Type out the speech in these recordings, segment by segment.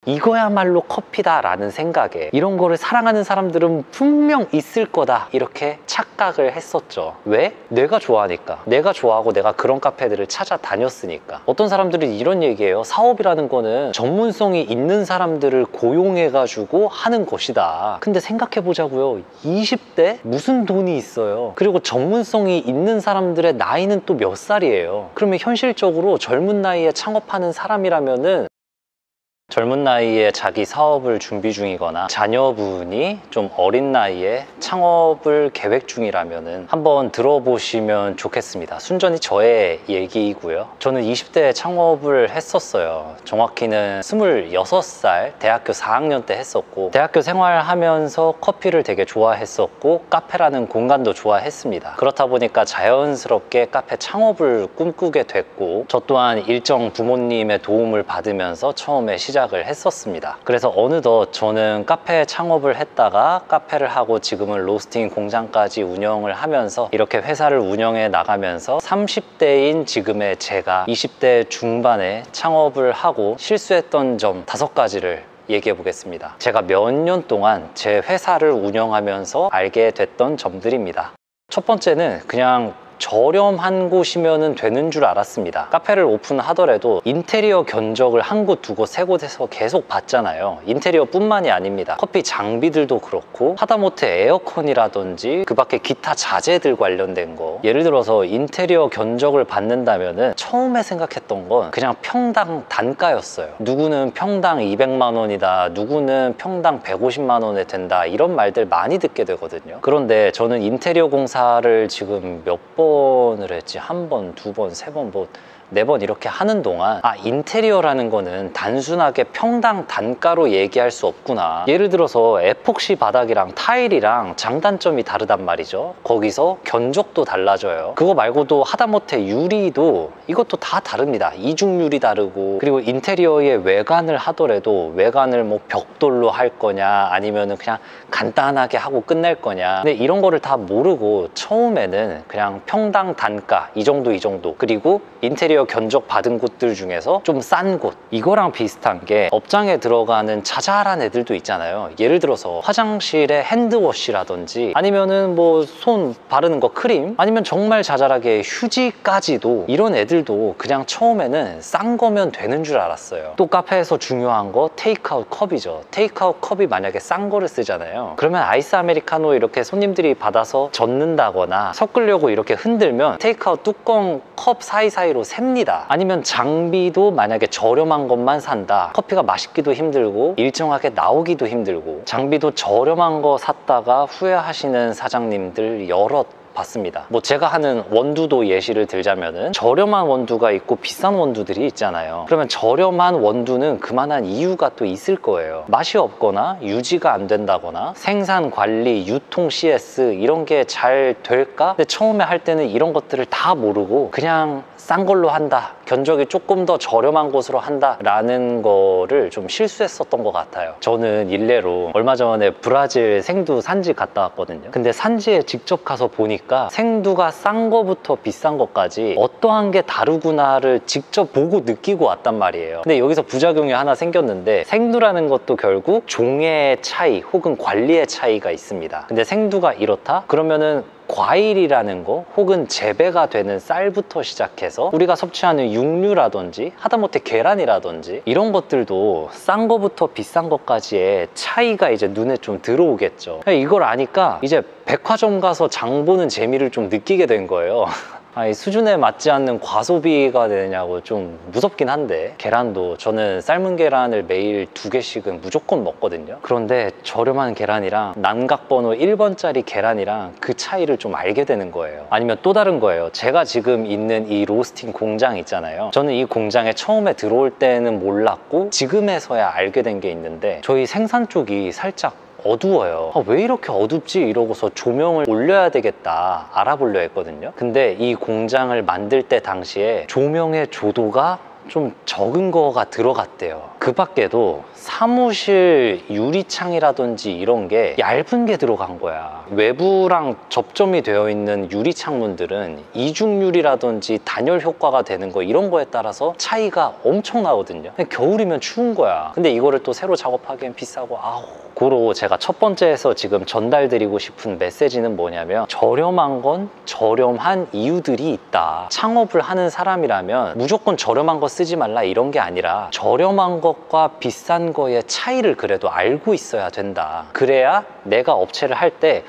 이거야말로 커피다라는 생각에 이런 거를 사랑하는 사람들은 분명 있을 거다 이렇게 착각을 했었죠. 왜? 내가 좋아하니까. 내가 좋아하고 내가 그런 카페들을 찾아다녔으니까. 어떤 사람들은 이런 얘기예요. 사업이라는 거는 전문성이 있는 사람들을 고용해가지고 하는 것이다. 근데 생각해보자고요. 20대? 무슨 돈이 있어요? 그리고 전문성이 있는 사람들의 나이는 또 몇 살이에요? 그러면 현실적으로 젊은 나이에 창업하는 사람이라면은 젊은 나이에 자기 사업을 준비 중이거나 자녀분이 좀 어린 나이에 창업을 계획 중이라면 한번 들어보시면 좋겠습니다. 순전히 저의 얘기이고요. 저는 20대에 창업을 했었어요. 정확히는 26살 대학교 4학년 때 했었고, 대학교 생활하면서 커피를 되게 좋아했었고 카페라는 공간도 좋아했습니다. 그렇다 보니까 자연스럽게 카페 창업을 꿈꾸게 됐고, 저 또한 일정 부모님의 도움을 받으면서 처음에 시작을 했었습니다. 그래서 어느덧 저는 카페 창업을 했다가 카페를 하고 지금은 로스팅 공장까지 운영을 하면서 이렇게 회사를 운영해 나가면서 30대인 지금의 제가 20대 중반에 창업을 하고 실수했던 점 5가지를 얘기해 보겠습니다. 제가 몇 년 동안 제 회사를 운영하면서 알게 됐던 점들입니다. 첫 번째는 그냥 저렴한 곳이면 되는 줄 알았습니다. 카페를 오픈하더라도 인테리어 견적을 한 곳, 두 곳, 세 곳에서 계속 받잖아요. 인테리어 뿐만이 아닙니다. 커피 장비들도 그렇고 하다못해 에어컨이라든지 그 밖에 기타 자재들 관련된 거, 예를 들어서 인테리어 견적을 받는다면은 처음에 생각했던 건 그냥 평당 단가였어요. 누구는 평당 200만 원이다, 누구는 평당 150만 원에 된다, 이런 말들 많이 듣게 되거든요. 그런데 저는 인테리어 공사를 지금 몇 번을 했지, 한 번, 두 번, 세 번, 뭐 4번 이렇게 하는 동안 인테리어라는 거는 단순하게 평당 단가로 얘기할 수 없구나. 예를 들어서 에폭시 바닥이랑 타일이랑 장단점이 다르단 말이죠. 거기서 견적도 달라져요. 그거 말고도 하다못해 유리도 이것도 다 다릅니다. 이중유리 다르고, 그리고 인테리어의 외관을 하더라도 외관을 뭐 벽돌로 할 거냐 아니면은 그냥 간단하게 하고 끝낼 거냐, 근데 이런 거를 다 모르고 처음에는 그냥 평당 단가 이 정도 그리고 인테리어 견적 받은 곳들 중에서 좀 싼 곳, 이거랑 비슷한 게 업장에 들어가는 자잘한 애들도 있잖아요. 예를 들어서 화장실에 핸드워시라든지 아니면은 뭐 손 바르는 거 크림, 아니면 정말 자잘하게 휴지까지도, 이런 애들도 그냥 처음에는 싼 거면 되는 줄 알았어요. 또 카페에서 중요한 거 테이크아웃 컵이죠. 테이크아웃 컵이 만약에 싼 거를 쓰잖아요. 그러면 아이스 아메리카노 이렇게 손님들이 받아서 젓는다거나 섞으려고 이렇게 흔들면 테이크아웃 뚜껑 컵 사이사이로 셉니다. 아니면 장비도 만약에 저렴한 것만 산다, 커피가 맛있기도 힘들고 일정하게 나오기도 힘들고, 장비도 저렴한 거 샀다가 후회하시는 사장님들 여럿 봤습니다. 뭐 제가 하는 원두도 예시를 들자면은 저렴한 원두가 있고 비싼 원두들이 있잖아요. 그러면 저렴한 원두는 그만한 이유가 또 있을 거예요. 맛이 없거나 유지가 안 된다거나 생산 관리, 유통 CS 이런 게 잘 될까? 근데 처음에 할 때는 이런 것들을 다 모르고 그냥 싼 걸로 한다, 견적이 조금 더 저렴한 곳으로 한다 라는 거를 좀 실수했었던 것 같아요. 저는 일례로 얼마 전에 브라질 생두 산지 갔다 왔거든요. 근데 산지에 직접 가서 보니까 생두가 싼 거부터 비싼 것까지 어떠한 게 다르구나를 직접 보고 느끼고 왔단 말이에요. 근데 여기서 부작용이 하나 생겼는데, 생두라는 것도 결국 종의 차이 혹은 관리의 차이가 있습니다. 근데 생두가 이렇다? 그러면은 과일이라는 거 혹은 재배가 되는 쌀부터 시작해서 우리가 섭취하는 육류라든지 하다못해 계란이라든지 이런 것들도 싼 거부터 비싼 것까지의 차이가 이제 눈에 좀 들어오겠죠. 이걸 아니까 이제 백화점 가서 장 보는 재미를 좀 느끼게 된 거예요. 이 수준에 맞지 않는 과소비가 되냐고 좀 무섭긴 한데, 계란도 저는 삶은 계란을 매일 2개씩은 무조건 먹거든요. 그런데 저렴한 계란이랑 난각번호 1번짜리 계란이랑 그 차이를 좀 알게 되는 거예요. 아니면 또 다른 거예요. 제가 지금 있는 이 로스팅 공장 있잖아요. 저는 이 공장에 처음에 들어올 때는 몰랐고 지금에서야 알게 된 게 있는데, 저희 생산 쪽이 살짝 어두워요. 왜 이렇게 어둡지? 이러고서 조명을 올려야 되겠다 알아보려 했거든요. 근데 이 공장을 만들 때 당시에 조명의 조도가 좀 적은 거가 들어갔대요. 그 밖에도 사무실 유리창이라든지 이런 게 얇은 게 들어간 거야. 외부랑 접점이 되어 있는 유리창문들은 이중유리라든지 단열 효과가 되는 거, 이런 거에 따라서 차이가 엄청 나거든요. 겨울이면 추운 거야. 근데 이거를 또 새로 작업하기엔 비싸고, 아우. 고로 제가 첫 번째에서 지금 전달드리고 싶은 메시지는 뭐냐면, 저렴한 건 저렴한 이유들이 있다. 창업을 하는 사람이라면 무조건 저렴한 거 쓰지 말라 이런 게 아니라, 저렴한 것과 비싼 거의 차이를 그래도 알고 있어야 된다. 그래야 내가 업체를 할 때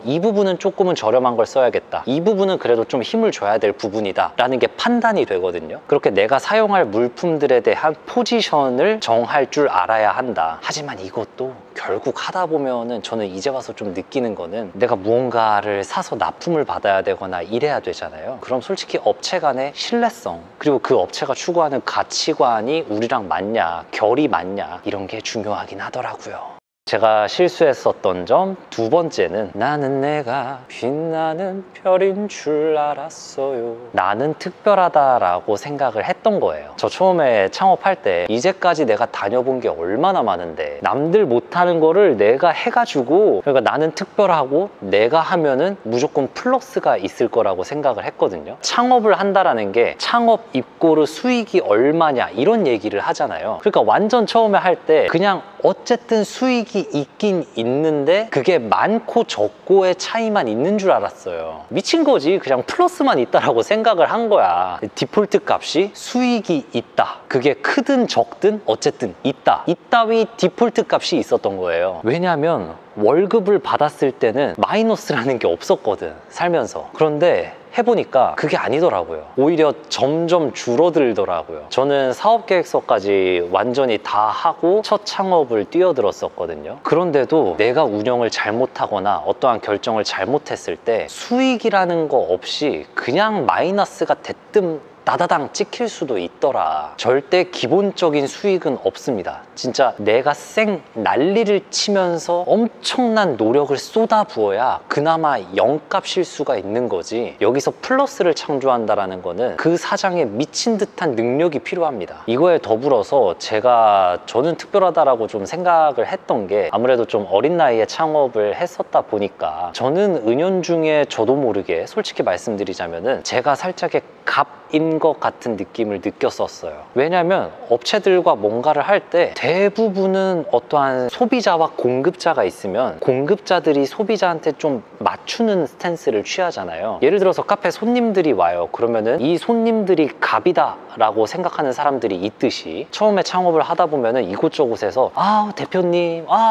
이 부분은 조금은 저렴한 걸 써야겠다, 이 부분은 그래도 좀 힘을 줘야 될 부분이다 라는 게 판단이 되거든요. 그렇게 내가 사용할 물품들에 대한 포지션을 정할 줄 알아야 한다. 하지만 이것도 결국 하다 보면은, 저는 이제 와서 좀 느끼는 거는, 내가 무언가를 사서 납품을 받아야 되거나 이래야 되잖아요. 그럼 솔직히 업체 간의 신뢰성, 그리고 그 업체가 추구하는 가치관이 우리랑 맞냐, 결이 맞냐, 이런 게 중요하긴 하더라고요. 제가 실수했었던 점 두 번째는, 나는 내가 빛나는 별인 줄 알았어요. 나는 특별하다라고 생각을 했던 거예요. 저 처음에 창업할 때 이제까지 내가 다녀본 게 얼마나 많은데, 남들 못하는 거를 내가 해가지고, 그러니까 나는 특별하고 내가 하면은 무조건 플러스가 있을 거라고 생각을 했거든요. 창업을 한다라는 게 창업 입고르 수익이 얼마냐 이런 얘기를 하잖아요. 그러니까 완전 처음에 할 때 그냥 어쨌든 수익이 있긴 있는데 그게 많고 적고의 차이만 있는 줄 알았어요. 미친 거지. 그냥 플러스만 있다라고 생각을 한 거야. 디폴트 값이 수익이 있다, 그게 크든 적든 어쨌든 있다, 이따위 디폴트 값이 있었던 거예요. 왜냐면 월급을 받았을 때는 마이너스라는 게 없었거든, 살면서. 그런데 해보니까 그게 아니더라고요. 오히려 점점 줄어들더라고요. 저는 사업계획서까지 완전히 다 하고 첫 창업을 뛰어들었었거든요. 그런데도 내가 운영을 잘못하거나 어떠한 결정을 잘못했을 때 수익이라는 거 없이 그냥 마이너스가 대뜸 따다당 찍힐 수도 있더라. 절대 기본적인 수익은 없습니다. 진짜 내가 생 난리를 치면서 엄청난 노력을 쏟아부어야 그나마 0값 실수가 있는 거지, 여기서 플러스를 창조한다라는 거는 그 사장에 미친 듯한 능력이 필요합니다. 이거에 더불어서 저는 특별하다라고 좀 생각을 했던 게, 아무래도 좀 어린 나이에 창업을 했었다 보니까, 저는 은연중에 저도 모르게 솔직히 말씀드리자면은 제가 살짝의 갑인 것 같은 느낌을 느꼈었어요. 왜냐면 업체들과 뭔가를 할 때 대부분은 어떠한 소비자와 공급자가 있으면 공급자들이 소비자한테 좀 맞추는 스탠스를 취하잖아요. 예를 들어서 카페 손님들이 와요. 그러면은 이 손님들이 갑이다 라고 생각하는 사람들이 있듯이, 처음에 창업을 하다 보면은 이곳저곳에서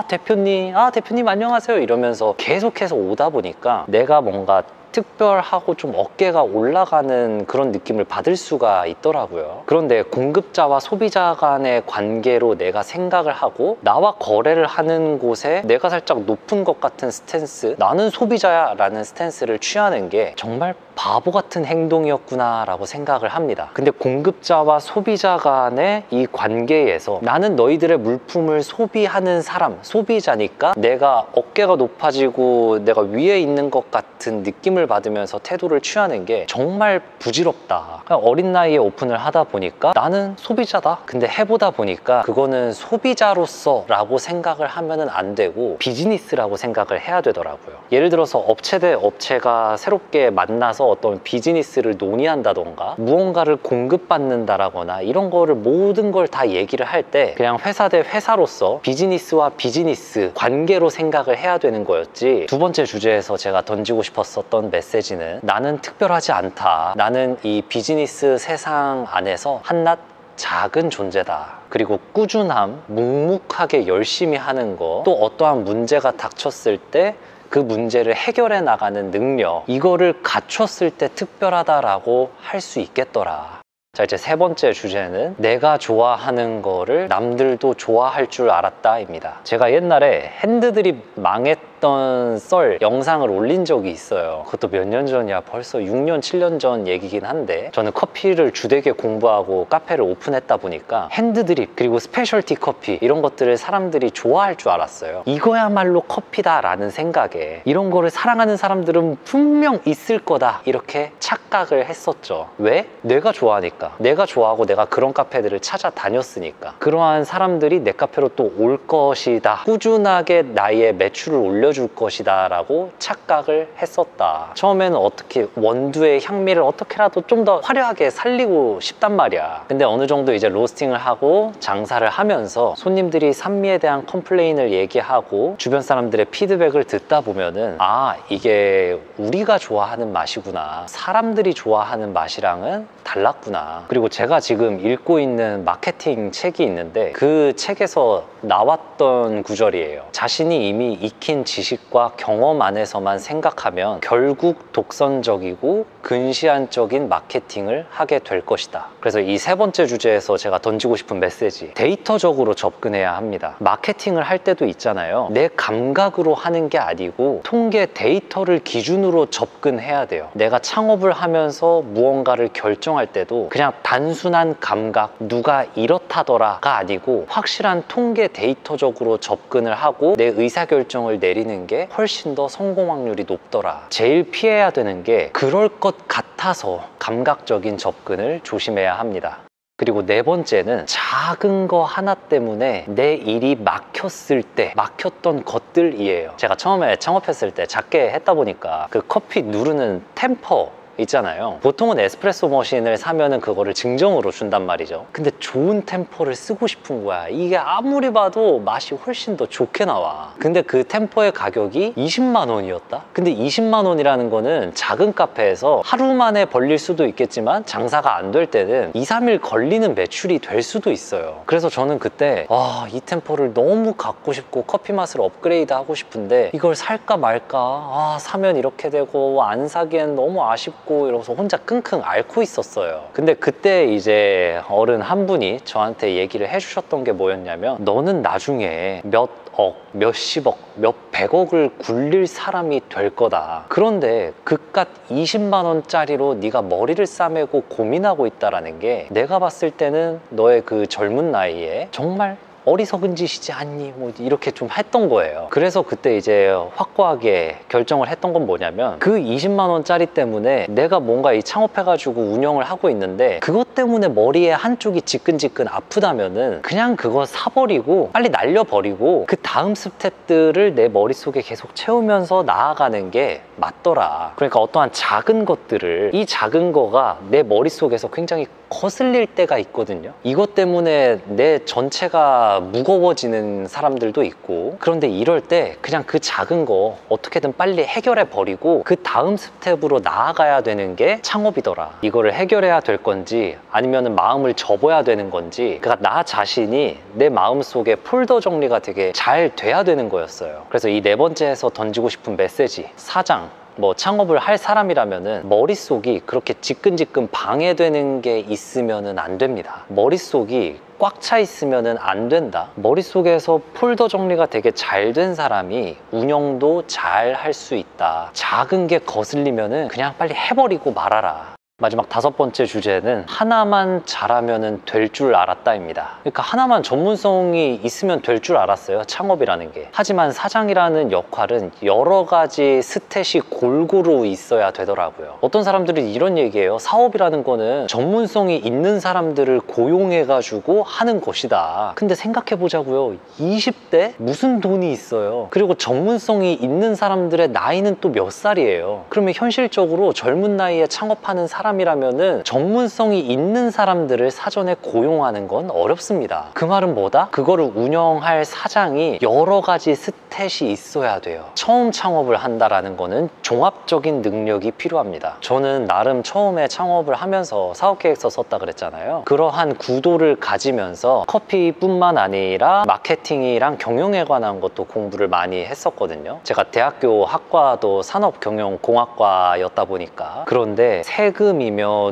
대표님 안녕하세요 이러면서 계속해서 오다 보니까 내가 뭔가 특별하고 좀 어깨가 올라가는 그런 느낌을 받을 수가 있더라고요. 그런데 공급자와 소비자 간의 관계로 내가 생각을 하고 나와 거래를 하는 곳에 내가 살짝 높은 것 같은 스탠스, 나는 소비자야 라는 스탠스를 취하는 게 정말 바보 같은 행동이었구나 라고 생각을 합니다. 근데 공급자와 소비자 간의 이 관계에서 나는 너희들의 물품을 소비하는 사람, 소비자니까 내가 어깨가 높아지고 내가 위에 있는 것 같은 느낌을 받으면서 태도를 취하는 게 정말 부질없다. 어린 나이에 오픈을 하다 보니까 나는 소비자다. 근데 해보다 보니까 그거는 소비자로서 라고 생각을 하면은 안 되고 비즈니스라고 생각을 해야 되더라고요. 예를 들어서 업체 대 업체가 새롭게 만나서 어떤 비즈니스를 논의한다던가 무언가를 공급받는다라거나 이런 거를 모든 걸 다 얘기를 할 때 그냥 회사 대 회사로서 비즈니스와 비즈니스 관계로 생각을 해야 되는 거였지, 두 번째 주제에서 제가 던지고 싶었었던 메시지는 나는 특별하지 않다. 나는 이 비즈니스 세상 안에서 한낱 작은 존재다. 그리고 꾸준함, 묵묵하게 열심히 하는 거, 또 어떠한 문제가 닥쳤을 때 그 문제를 해결해 나가는 능력, 이거를 갖췄을 때 특별하다라고 할 수 있겠더라. 자, 이제 세 번째 주제는 내가 좋아하는 거를 남들도 좋아할 줄 알았다입니다. 제가 옛날에 핸드드립 망했던 했던 썰 영상을 올린 적이 있어요. 그것도 몇 년 전이야. 벌써 6년, 7년 전 얘기긴 한데, 저는 커피를 주되게 공부하고 카페를 오픈했다 보니까 핸드드립 그리고 스페셜티 커피 이런 것들을 사람들이 좋아할 줄 알았어요. 이거야말로 커피다라는 생각에 이런 거를 사랑하는 사람들은 분명 있을 거다 이렇게 착각을 했었죠. 왜? 내가 좋아하니까. 내가 좋아하고 내가 그런 카페들을 찾아다녔으니까. 그러한 사람들이 내 카페로 또 올 것이다, 꾸준하게 나의 매출을 올려줄 것이다 라고 착각을 했었다. 처음에는 어떻게 원두의 향미를 어떻게라도 좀 더 화려하게 살리고 싶단 말이야. 근데 어느 정도 이제 로스팅을 하고 장사를 하면서 손님들이 산미에 대한 컴플레인을 얘기하고 주변 사람들의 피드백을 듣다 보면은, 아, 이게 우리가 좋아하는 맛이구나, 사람들이 좋아하는 맛이랑은 달랐구나. 그리고 제가 지금 읽고 있는 마케팅 책이 있는데 그 책에서 나왔던 구절이에요. 자신이 이미 익힌 지식과 경험 안에서만 생각하면 결국 독선적이고 근시안적인 마케팅을 하게 될 것이다. 그래서 이 세 번째 주제에서 제가 던지고 싶은 메시지, 데이터적으로 접근해야 합니다. 마케팅을 할 때도 있잖아요. 내 감각으로 하는 게 아니고 통계 데이터를 기준으로 접근해야 돼요. 내가 창업을 하면서 무언가를 결정할 때도 그냥 단순한 감각, 누가 이렇다더라가 아니고 확실한 통계 데이터적으로 접근을 하고 내 의사결정을 내리는 게 훨씬 더 성공 확률이 높더라. 제일 피해야 되는 게 그럴 것 같아서 감각적인 접근을 조심해야 합니다. 그리고 네 번째는 작은 거 하나 때문에 내 일이 막혔을 때, 막혔던 것들이에요. 제가 처음에 창업했을 때 작게 했다 보니까 그 커피 누르는 템퍼 있잖아요. 보통은 에스프레소 머신을 사면은 그거를 증정으로 준단 말이죠. 근데 좋은 템퍼를 쓰고 싶은 거야. 이게 아무리 봐도 맛이 훨씬 더 좋게 나와. 근데 그 템퍼의 가격이 20만 원이었다? 근데 20만 원이라는 거는 작은 카페에서 하루 만에 벌릴 수도 있겠지만 장사가 안 될 때는 2, 3일 걸리는 매출이 될 수도 있어요. 그래서 저는 그때 이 템퍼를 너무 갖고 싶고 커피 맛을 업그레이드 하고 싶은데 이걸 살까 말까, 사면 이렇게 되고 안 사기엔 너무 아쉽고 이러면서 혼자 끙끙 앓고 있었어요. 근데 그때 이제 어른 한 분이 저한테 얘기를 해주셨던 게 뭐였냐면, 너는 나중에 몇 억, 몇십억, 몇백억을 굴릴 사람이 될 거다. 그런데 그깟 20만 원짜리로 네가 머리를 싸매고 고민하고 있다라는 게 내가 봤을 때는 너의 그 젊은 나이에 정말 어리석은 짓이지 않니? 뭐 이렇게 좀 했던 거예요. 그래서 그때 이제 확고하게 결정을 했던 건 뭐냐면, 그 20만 원짜리 때문에 내가 뭔가 이 창업해가지고 운영을 하고 있는데 그것 때문에 머리에 한쪽이 지끈지끈 아프다면은 그냥 그거 사버리고 빨리 날려버리고 그 다음 스텝들을 내 머릿속에 계속 채우면서 나아가는 게 맞더라. 그러니까 어떠한 작은 것들을, 이 작은 거가 내 머릿속에서 굉장히 거슬릴 때가 있거든요. 이것 때문에 내 전체가 무거워지는 사람들도 있고, 그런데 이럴 때 그냥 그 작은 거 어떻게든 빨리 해결해 버리고 그 다음 스텝으로 나아가야 되는 게 창업이더라. 이거를 해결해야 될 건지 아니면 마음을 접어야 되는 건지, 그러니까 나 자신이 내 마음속에 폴더 정리가 되게 잘 돼야 되는 거였어요. 그래서 이 네 번째에서 던지고 싶은 메시지, 사장, 창업을 할 사람이라면은 머릿속이 그렇게 지끈지끈 방해되는 게 있으면은 안 됩니다. 머릿속이 꽉 차 있으면은 안 된다. 머릿속에서 폴더 정리가 되게 잘 된 사람이 운영도 잘 할 수 있다. 작은 게 거슬리면은 그냥 빨리 해버리고 말아라. 마지막 다섯 번째 주제는 하나만 잘하면 될 줄 알았다입니다. 그러니까 하나만 전문성이 있으면 될 줄 알았어요, 창업이라는 게. 하지만 사장이라는 역할은 여러 가지 스탯이 골고루 있어야 되더라고요. 어떤 사람들이 이런 얘기해요. 사업이라는 거는 전문성이 있는 사람들을 고용해가지고 하는 것이다. 근데 생각해보자고요. 20대? 무슨 돈이 있어요? 그리고 전문성이 있는 사람들의 나이는 또 몇 살이에요? 그러면 현실적으로 젊은 나이에 창업하는 사람이라면은 전문성이 있는 사람들을 사전에 고용하는 건 어렵습니다. 그 말은 뭐다? 그거를 운영할 사장이 여러 가지 스탯이 있어야 돼요. 처음 창업을 한다라는 거는 종합적인 능력이 필요합니다. 저는 나름 처음에 창업을 하면서 사업계획서 썼다 그랬잖아요. 그러한 구도를 가지면서 커피뿐만 아니라 마케팅이랑 경영에 관한 것도 공부를 많이 했었거든요. 제가 대학교 학과도 산업경영공학과였다 보니까. 그런데 세금이며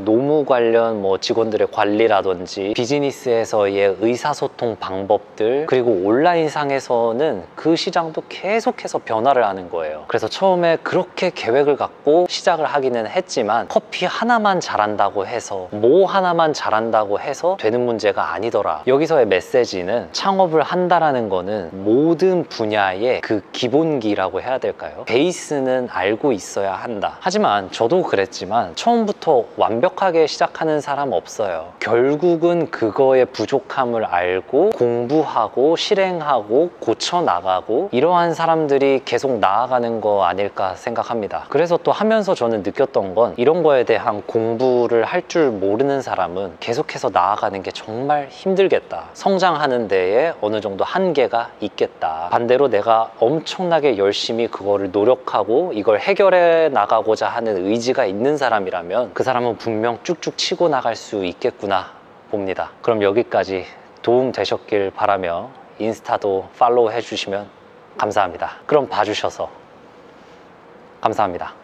노무 관련 직원들의 비즈니스에서의 의사소통 방법들, 그리고 온라인상에서는 그 시장 시장도 계속해서 변화를 하는 거예요. 그래서 처음에 그렇게 계획을 갖고 시작을 하기는 했지만 커피 하나만 잘한다고 해서 뭐 하나만 잘한다고 해서 되는 문제가 아니더라. 여기서의 메시지는 창업을 한다라는 거는 모든 분야의 그 기본기라고 해야 될까요? 베이스는 알고 있어야 한다. 하지만 저도 그랬지만 처음부터 완벽하게 시작하는 사람 없어요. 결국은 그거의 부족함을 알고 공부하고 실행하고 고쳐나가고 이러한 사람들이 계속 나아가는 거 아닐까 생각합니다. 그래서 또 하면서 저는 느꼈던 건 이런 거에 대한 공부를 할 줄 모르는 사람은 계속해서 나아가는 게 정말 힘들겠다. 성장하는 데에 어느 정도 한계가 있겠다. 반대로 내가 엄청나게 열심히 그거를 노력하고 이걸 해결해 나가고자 하는 의지가 있는 사람이라면 그 사람은 분명 쭉쭉 치고 나갈 수 있겠구나 봅니다. 그럼 여기까지 도움 되셨길 바라며 인스타도 팔로우 해주시면 감사합니다. 그럼 봐주셔서 감사합니다.